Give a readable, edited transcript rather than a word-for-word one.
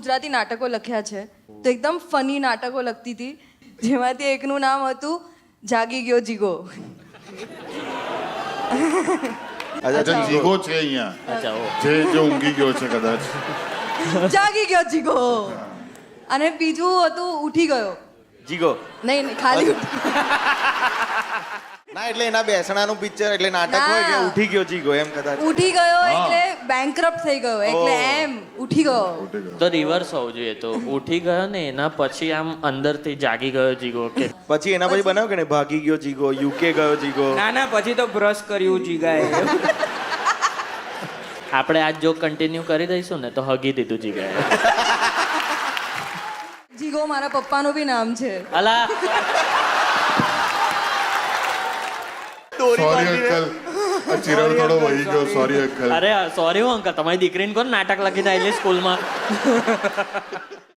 ગુજરાતી નાટકો લખ્યા છે તો એકદમ ફની નાટકો લખતી હતી જેમાંથી એકનું નામ હતું જાગી ગયો જીગો. અચ્છા જીગો છે અહીંયા. અચ્છા ઓ જે ઊંઘી ગયો છે કદાચ. જાગી ગયો જીગો. અને બીજું હતું ઉઠી ગયો. જીગો નહીં ખાલી ના એટલે એના બેસણાનું પિક્ચર એટલે નાટક હોય કે ના. ઉઠી ગયો જીગો એમ કદાચ. ઉઠી ગયો એટલે બેંકરપ્ટ થઈ ગયો એટલે એમ ઉઠી ગયો. તો રિવર્સ હોવું જોઈએ તો ઉઠી ગયો ને એના પછી આમ અંદરથી જાગી ગયો જીગો કે પછી એના પછી બનાવ કે ને ભાગી ગયો જીગો યુકે ગયો જીગો. ના ના પછી તો બ્રશ કર્યું જીગાએ. આપણે આજ જો કન્ટિન્યુ કરી દઈશું ને તો હગી દીધું જીગાએ. જીગો મારા પપ્પાનું બી નામ છે. અલા સોરી અંકલ. આ ચિરાગ થોડો વહી ગયો. Sorry uncle. અરે સોરી હું અંકલ તમારી દીકરીને કોણ નાટક લખીને આવેલી સ્કૂલમાં.